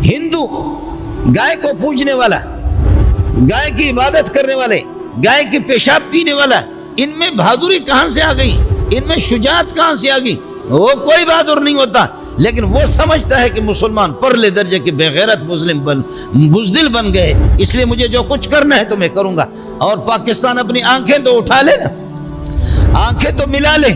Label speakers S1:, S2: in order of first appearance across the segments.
S1: ہندو گائے کو پوجنے والا، گائے کی عبادت کرنے والے، گائے کی پیشاب پینے والا، ان میں بہادری کہاں سے آ گئی؟ ان میں شجاعت کہاں سے آ گئی؟ وہ کوئی بہادر نہیں ہوتا، لیکن وہ سمجھتا ہے کہ مسلمان پرلے درجے کے بے غیرت بزدل بن گئے، اس لیے مجھے جو کچھ کرنا ہے تو میں کروں گا۔ اور پاکستان اپنی آنکھیں تو اٹھا لے نا، آنکھیں تو ملا لے،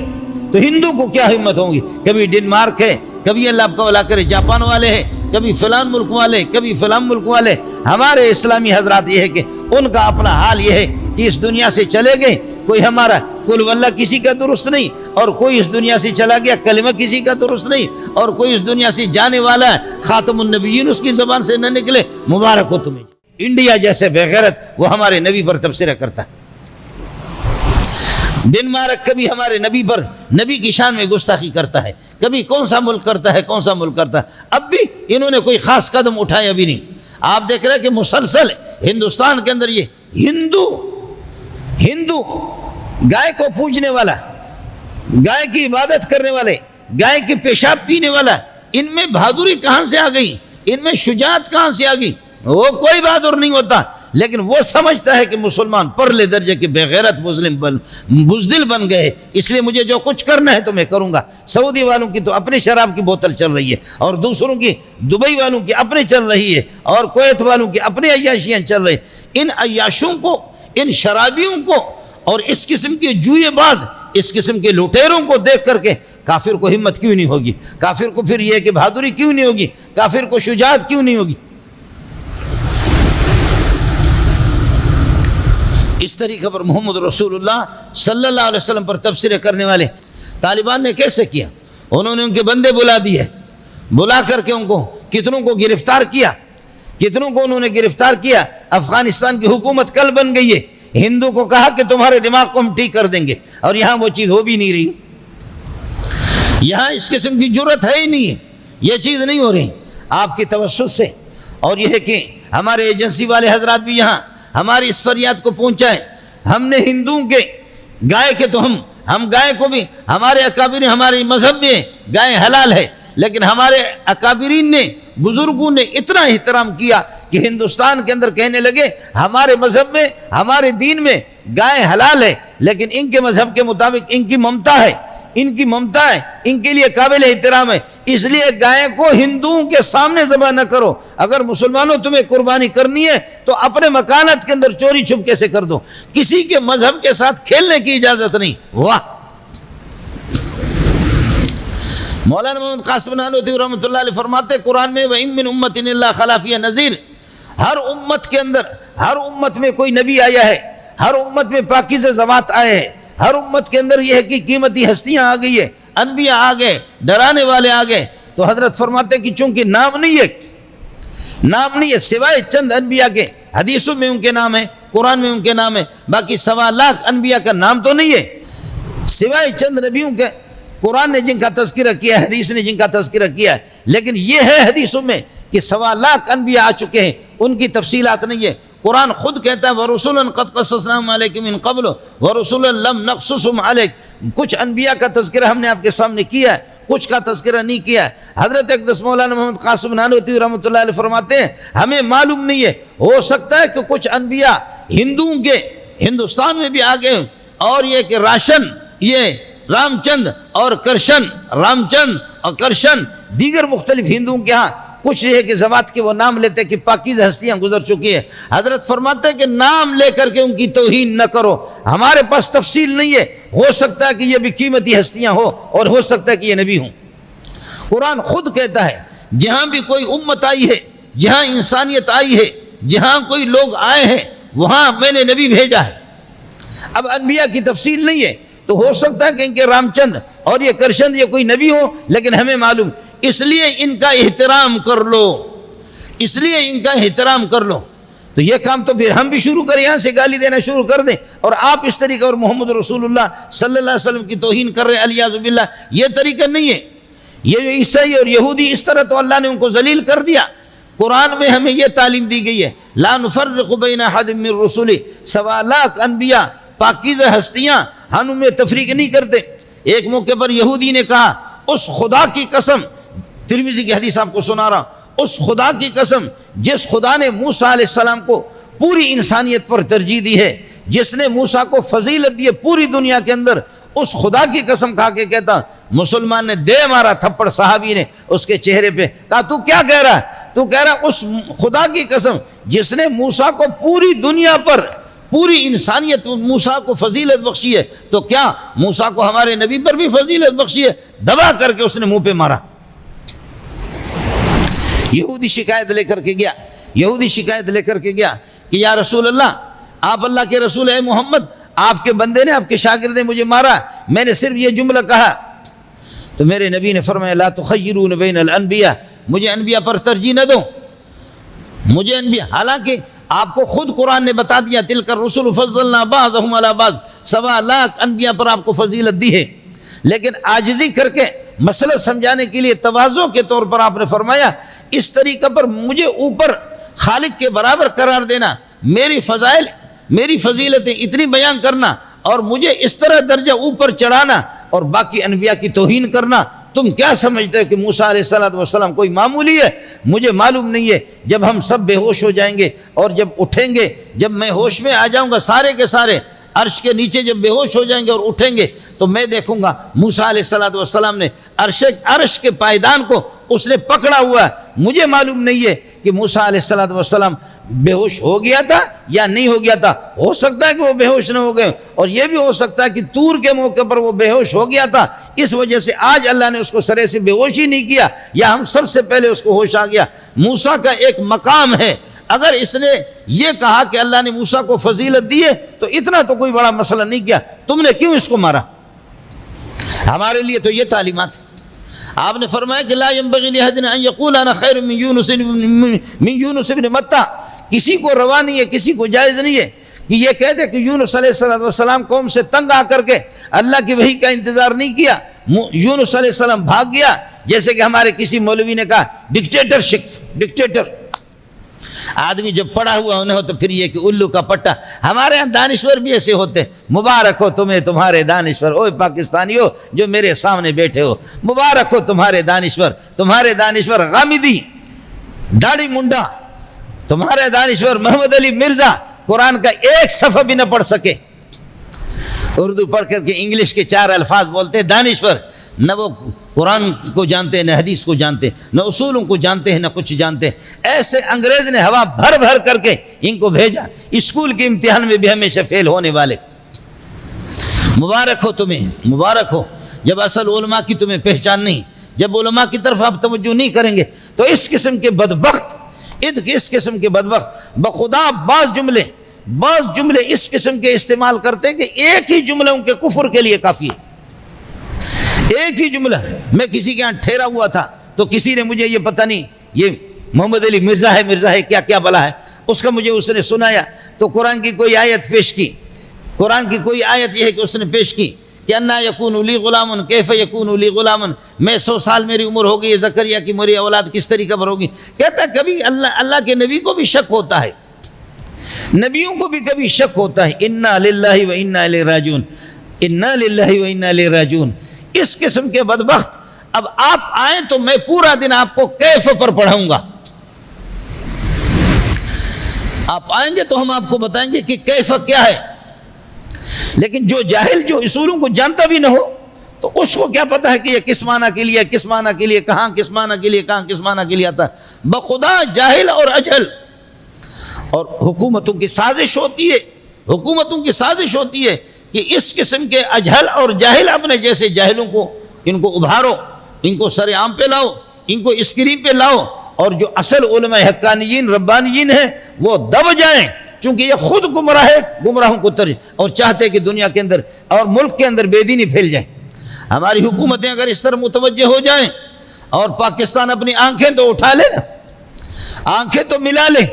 S1: تو ہندو کو کیا ہمت ہوگی؟ کبھی ڈنمارک ہے، کبھی اللہ آپ کا بھلا کرے جاپان والے ہیں، کبھی فلان ملک والے، کبھی فلان ملک والے۔ ہمارے اسلامی حضرات یہ ہے کہ ان کا اپنا حال یہ ہے کہ اس دنیا سے چلے گئے، کوئی ہمارا قل واللہ کسی کا درست نہیں، اور کوئی اس دنیا سے چلا گیا کلمہ کسی کا درست نہیں، اور کوئی اس دنیا سے جانے والا ہے خاتم النبیین اس کی زبان سے نہ نکلے، مبارک ہو تمہیں۔ انڈیا جیسے بے غیرت وہ ہمارے نبی پر تبصرہ کرتا ہے، ڈنمارک کبھی ہمارے نبی پر، نبی کی شان میں گستاخی کرتا ہے، کبھی کون سا ملک کرتا ہے، کون سا ملک کرتا ہے۔ اب بھی انہوں نے کوئی خاص قدم اٹھایا بھی نہیں۔ آپ دیکھ رہے ہیں کہ مسلسل ہندوستان کے اندر یہ ہندو گائے کو پوجنے والا، گائے کی عبادت کرنے والے، گائے کی پیشاب پینے والا، ان میں بہادری کہاں سے آ گئی؟ ان میں شجاعت کہاں سے آ گئی؟ وہ کوئی بہادر نہیں ہوتا، لیکن وہ سمجھتا ہے کہ مسلمان پرلے درجے کے بے غیرت بزدل بن گئے، اس لیے مجھے جو کچھ کرنا ہے تو میں کروں گا۔ سعودی والوں کی تو اپنی شراب کی بوتل چل رہی ہے، اور دوسروں کی، دبئی والوں کی اپنی چل رہی ہے، اور کویت والوں کی اپنی عیاشیاں چل رہی ہیں۔ ان عیاشوں کو، ان شرابیوں کو، اور اس قسم کے جوئے باز، اس قسم کے لٹیروں کو دیکھ کر کے کافر کو ہمت کیوں نہیں ہوگی؟ کافر کو پھر یہ کہ بہادری کیوں نہیں ہوگی؟ کافر کو شجاعت کیوں نہیں ہوگی؟ اس طریقے پر محمد رسول اللہ صلی اللہ علیہ وسلم پر تبصرے کرنے والے طالبان نے کیسے کیا؟ انہوں نے ان کے بندے بلا دیے، بلا کر کے ان کو کتنوں کو گرفتار کیا، کتنوں کو انہوں نے گرفتار کیا۔ افغانستان کی حکومت کل بن گئی ہے، ہندو کو کہا کہ تمہارے دماغ کو ہم ٹھیک کر دیں گے، اور یہاں وہ چیز ہو بھی نہیں رہی، یہاں اس قسم کی جرت ہے ہی نہیں ہے، یہ چیز نہیں ہو رہی آپ کی توسط سے۔ اور یہ ہے کہ ہمارے ایجنسی والے حضرات بھی یہاں ہماری اس فریاد کو پہنچائیں۔ ہم نے ہندوؤں کے گائے کے تو ہم گائے کو بھی، ہمارے اکابرین، ہمارے مذہب میں گائے حلال ہے، لیکن ہمارے اکابرین نے، بزرگوں نے اتنا احترام کیا کہ ہندوستان کے اندر کہنے لگے ہمارے مذہب میں، ہمارے دین میں گائے حلال ہے، لیکن ان کے مذہب کے مطابق ان کی ممتا ہے، ان کی ممتا ہے، ان کے لیے قابل احترام ہے، اس لیے گائے کو ہندوؤں کے سامنے ذبح نہ کرو۔ اگر مسلمانوں تمہیں قربانی کرنی ہے تو اپنے مکانات کے اندر چوری چھپکے سے کر دو، کسی کے مذہب کے ساتھ کھیلنے کی اجازت نہیں۔ واہ! مولانا محمد قاسم نانوتوی رحمۃ اللہ علیہ فرماتے قرآن میں وَإِن مِّنْ أُمَّةٍ إِلَّا خَلَا فِيهَا نَذِيرٌ، ہر امت کے اندر، ہر امت میں کوئی نبی آیا ہے، ہر امت میں پاکیزہ ذوات آئے ہیں، ہر امت کے اندر یہ ہے کہ قیمتی ہستیاں آ گئی ہے، انبیاء آ گئے، ڈرانے والے آ گئے۔ تو حضرت فرماتے کہ چونکہ نام نہیں ہے سوائے چند انبیاء کے، حدیثوں میں ان کے نام ہے، قرآن میں ان کے نام ہے، باقی 1.25 لاکھ انبیاء کا نام تو نہیں ہے، سوائے چند نبیوں کے قرآن نے جن کا تذکرہ کیا ہے، حدیث نے جن کا تذکرہ کیا ہے، لیکن یہ ہے حدیثوں میں کہ 1.25 لاکھ انبیاء آ چکے ہیں، ان کی تفصیلات نہیں ہے۔ قرآن خود کہتا ہے وَرُسُلًا قَدْ قَصَصْنَاهُمْ عَلَيْكَ مِن قَبْلُ وَرُسُلًا لَمْ نَقْصُصْهُمْ عَلَيْكَ، کچھ انبیاء کا تذکرہ ہم نے آپ کے سامنے کیا ہے، کچھ کا تذکرہ نہیں کیا ہے۔ حضرت اقدس مولانا محمد قاسم نانوتوی رحمۃ اللہ علیہ فرماتے ہیں ہمیں معلوم نہیں ہے، ہو سکتا ہے کہ کچھ انبیاء ہندوؤں کے ہندوستان میں بھی آ گئے، اور یہ کہ یہ رام چند اور کرشن دیگر مختلف ہندوؤں کے ہاں کچھ یہ کہ ذوات کے وہ نام لیتے کہ پاکیزہ ہستیاں گزر چکی ہیں۔ حضرت فرماتے ہیں کہ نام لے کر کے ان کی توہین نہ کرو، ہمارے پاس تفصیل نہیں ہے، ہو سکتا ہے کہ یہ بھی قیمتی ہستیاں ہو، اور ہو سکتا ہے کہ یہ نبی ہوں۔ قرآن خود کہتا ہے جہاں بھی کوئی امت آئی ہے، جہاں انسانیت آئی ہے، جہاں کوئی لوگ آئے ہیں، وہاں میں نے نبی بھیجا ہے۔ اب انبیاء کی تفصیل نہیں ہے، تو ہو سکتا ہے کہ ان کے رام چند اور یہ کرشن یہ کوئی نبی ہو، لیکن ہمیں معلوم، اس لیے ان کا احترام کر لو، اس لیے ان کا احترام کر لو۔ تو یہ کام تو پھر ہم بھی شروع کریں، یہاں سے گالی دینا شروع کر دیں، اور آپ اس طریقے اور محمد رسول اللہ صلی اللہ علیہ وسلم کی توہین کر رہے ہیں، علیاذ باللہ، یہ طریقہ نہیں ہے۔ یہ جو عیسائی اور یہودی اس طرح تو اللہ نے ان کو ذلیل کر دیا۔ قرآن میں ہمیں یہ تعلیم دی گئی ہے لا نفرق بین احد من رسولہ، 1.25 لاکھ انبیاء پاکیزہ ہستیاں، ہم ان میں تفریق نہیں کرتے۔ ایک موقع پر یہودی نے کہا اس خدا کی قسم، ترمذی کی حدیث آپ کو سنا رہا ہوں، اس خدا کی قسم جس خدا نے موسیٰ علیہ السلام کو پوری انسانیت پر ترجیح دی ہے، جس نے موسیٰ کو فضیلت دی ہے پوری دنیا کے اندر، اس خدا کی قسم کھا کے کہتا، مسلمان نے دے مارا تھپڑ صحابی نے اس کے چہرے پہ، کہا تو کیا کہہ رہا ہے؟ تو کہہ رہا ہے اس خدا کی قسم جس نے موسیٰ کو پوری دنیا پر پوری انسانیت موسیٰ کو فضیلت بخشی ہے، تو کیا موسیٰ کو ہمارے نبی پر بھی فضیلت بخشی ہے؟ دبا کر کے اس نے منہ پہ مارا۔ یہودی شکایت لے کر کے گیا کہ یا رسول اللہ، آپ اللہ کے رسول ہے محمد، آپ کے بندے نے، آپ کے شاگرد نے مجھے مارا، میں نے صرف یہ جملہ کہا۔ تو میرے نبی نے فرمایا لا تخیرون بین الانبیاء، مجھے انبیاء پر ترجیح نہ دو، مجھے انبیاء، حالانکہ آپ کو خود قرآن نے بتا دیا تلک الرسل فضلنا بعضهم علی بعض، 1.25 لاکھ انبیاء پر آپ کو فضیلت دی ہے، لیکن عاجزی کر کے مسئلہ سمجھانے کے لیے تواضع کے طور پر آپ نے فرمایا اس طریقہ پر مجھے اوپر خالق کے برابر قرار دینا، میری فضائل میری فضیلتیں اتنی بیان کرنا اور مجھے اس طرح درجہ اوپر چڑھانا اور باقی انبیاء کی توہین کرنا، تم کیا سمجھتے ہو کہ موسیٰ علیہ السلام کوئی معمولی ہے؟ مجھے معلوم نہیں ہے جب ہم سب بے ہوش ہو جائیں گے اور جب اٹھیں گے، جب میں ہوش میں آ جاؤں گا، سارے کے سارے عرش کے نیچے جب بے ہوش ہو جائیں گے اور اٹھیں گے تو میں دیکھوں گا موسیٰ علیہ السلام نے عرش کے پائیدان کو اس نے پکڑا ہوا ہے، مجھے معلوم نہیں ہے کہ موسیٰ علیہ السلام بے ہوش ہو گیا تھا یا نہیں ہو گیا تھا، ہو سکتا ہے کہ وہ بے ہوش نہ ہو گئے، اور یہ بھی ہو سکتا ہے کہ طور کے موقع پر وہ بے ہوش ہو گیا تھا، اس وجہ سے آج اللہ نے اس کو سرے سے بے ہوش ہی نہیں کیا، یا ہم سب سے پہلے اس کو ہوش آ گیا۔ موسیٰ کا ایک مقام ہے، اگر اس نے یہ کہا کہ اللہ نے موسیٰ کو فضیلت دی ہے تو اتنا تو کوئی بڑا مسئلہ نہیں کیا، تم نے کیوں اس کو مارا؟ ہمارے لیے تو یہ تعلیمات ہے۔ آپ نے فرمایا کہ لا ينبغي لأحد أن يقول أنا خير من يونس بن متى، کسی کو روا نہیں ہے، کسی کو جائز نہیں ہے کہ یہ کہہ دے کہ یونس علیہ السلام قوم سے تنگ آ کر کے اللہ کی وحی کا انتظار نہیں کیا، یونس علیہ السلام بھاگ گیا، جیسے کہ ہمارے کسی مولوی نے کہا ڈکٹیٹر آدمی جب پڑا ہوا انہیں ہو تو پھر یہ کہ الو کا پٹا۔ ہمارے ہاں دانشور بھی ایسے ہوتے، مبارک ہو تمہیں تمہارے دانشور، اوہ پاکستانیوں جو میرے سامنے بیٹھے ہو، مبارک ہو تمہارے دانشور غامدی داڑھی منڈا، تمہارے دانشور محمد علی مرزا قرآن کا ایک صفحہ بھی نہ پڑھ سکے، اردو پڑھ کر کے انگلش کے 4 الفاظ بولتے، دانشور نہ وہ قرآن کو جانتے نہ حدیث کو جانتے، نہ اصولوں کو جانتے ہیں نہ کچھ جانتے، ایسے انگریز نے ہوا بھر بھر کر کے ان کو بھیجا، اسکول کے امتحان میں بھی ہمیشہ فیل ہونے والے۔ مبارک ہو تمہیں، مبارک ہو جب اصل علماء کی تمہیں پہچان نہیں، جب علماء کی طرف آپ توجہ نہیں کریں گے تو اس قسم کے بدبخت بخدا بعض جملے اس قسم کے استعمال کرتے ہیں کہ ایک ہی جملہ ان کے کفر کے لیے کافی ہے، ایک ہی جملہ۔ میں کسی کے یہاں ٹھہرا ہوا تھا تو کسی نے مجھے یہ پتہ نہیں یہ محمد علی مرزا ہے کیا بلا ہے، اس کا مجھے اس نے سنایا تو قرآن کی کوئی آیت پیش کی، قرآن کی کوئی آیت یہ ہے کہ اس نے پیش کی کہ انا یکون لی غلام کیف یکون لی غلام، میں 100 سال میری عمر ہو گئی، زکریا کی میری اولاد کس طریقہ پر ہوگی۔ کہتا ہے کبھی اللہ کے نبی کو بھی شک ہوتا ہے، نبیوں کو بھی کبھی شک ہوتا ہے، انا للہ و انا الیہ راجعون، انا للہ و انا الیہ راجعون۔ اس قسم کے بدبخت، اب آپ آئیں تو میں پورا دن آپ کو کیف پر پڑھاؤں گا، آپ آئیں گے تو ہم آپ کو بتائیں گے کہ کیف کیا ہے، لیکن جو جاہل جو اصولوں کو جانتا بھی نہ ہو تو اس کو کیا پتا ہے کہ یہ کس معنی کے لیے، کس معنی کے لیے، کہاں کس معنی کے لیے، کہاں کس معنی کے لیے آتا ہے۔ بخدا جاہل اور اجہل، اور حکومتوں کی سازش ہوتی ہے کہ اس قسم کے اجہل اور جاہل اپنے جیسے جاہلوں کو ان کو ابھارو، ان کو سر عام پہ لاؤ، ان کو اسکرین پہ لاؤ، اور جو اصل علماء حقانیین ربانیین ہیں وہ دب جائیں، چونکہ یہ خود گمراہوں کو اور چاہتے ہیں کہ دنیا کے اندر اور ملک کے اندر بے دینی پھیل جائے۔ ہماری حکومتیں اگر اس طرح متوجہ ہو جائیں اور پاکستان اپنی آنکھیں تو اٹھا لے نا، آنکھیں تو ملا لے،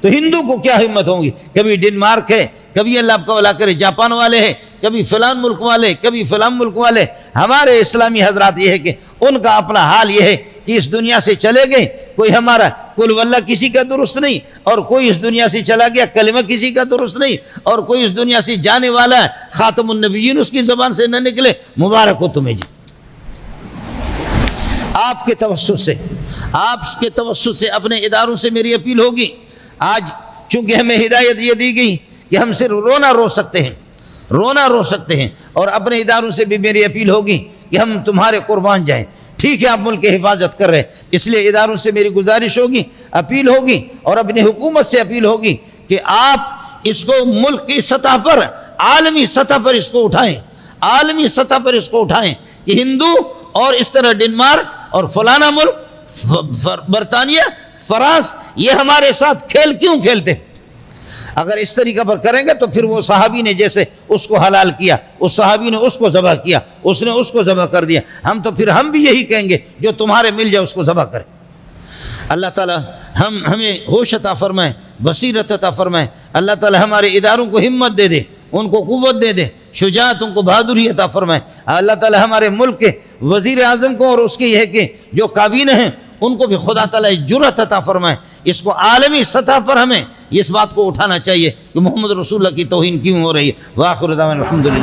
S1: تو ہندو کو کیا ہمت ہوگی؟ کبھی ڈنمارک ہے، کبھی اللہ آپ کا بھلا کرے جاپان والے ہیں، کبھی فلان ملک والے، کبھی فلان ملک والے۔ ہمارے اسلامی حضرات یہ ہے کہ ان کا اپنا حال یہ ہے کہ اس دنیا سے چلے گئے، کوئی ہمارا کل واللہ کسی کا درست نہیں، اور کوئی اس دنیا سے چلا گیا کلمہ کسی کا درست نہیں، اور کوئی اس دنیا سے جانے والا ہے خاتم النبیین اس کی زبان سے نہ نکلے، مبارک ہو تمہیں جی، آپ کے توسط سے، آپ کے توسط سے اپنے اداروں سے میری اپیل ہوگی. آج چونکہ ہمیں ہدایت یہ دی گئی کہ ہم صرف رونا رو سکتے ہیں اور اپنے اداروں سے بھی میری اپیل ہوگی کہ ہم تمہارے قربان جائیں. ٹھیک ہے آپ ملک کی حفاظت کر رہے ہیں، اس لیے اداروں سے میری گزارش ہوگی، اپیل ہوگی اور اپنی حکومت سے اپیل ہوگی کہ آپ اس کو ملک کی سطح پر، عالمی سطح پر اس کو اٹھائیں کہ ہندو اور اس طرح ڈنمارک اور فلانا ملک، برطانیہ، فرانس، یہ ہمارے ساتھ کھیل کیوں کھیلتے؟ اگر اس طریقہ پر کریں گے تو پھر وہ صحابی نے جیسے اس کو حلال کیا، اس صحابی نے اس کو ذبح کیا، اس نے اس کو ذبح کر دیا، ہم بھی یہی کہیں گے جو تمہارے مل جائے اس کو ذبح کریں. اللہ تعالی ہمیں ہوش عطا فرمائے، بصیرت عطا فرمائے. اللہ تعالی ہمارے اداروں کو ہمت دے دے، ان کو قوت دے دے، شجاعت، ان کو بہادری عطا فرمائے. اللہ تعالی ہمارے ملک کے وزیر اعظم کو اور اس کے یہ کہ جو کابینہ ہیں ان کو بھی خدا تعالی جرأت عطا فرمائے. اس کو عالمی سطح پر ہمیں اس بات کو اٹھانا چاہیے کہ محمد رسول اللہ کی توہین کیوں ہو رہی ہے. وآخر دعوانا الحمدللہ.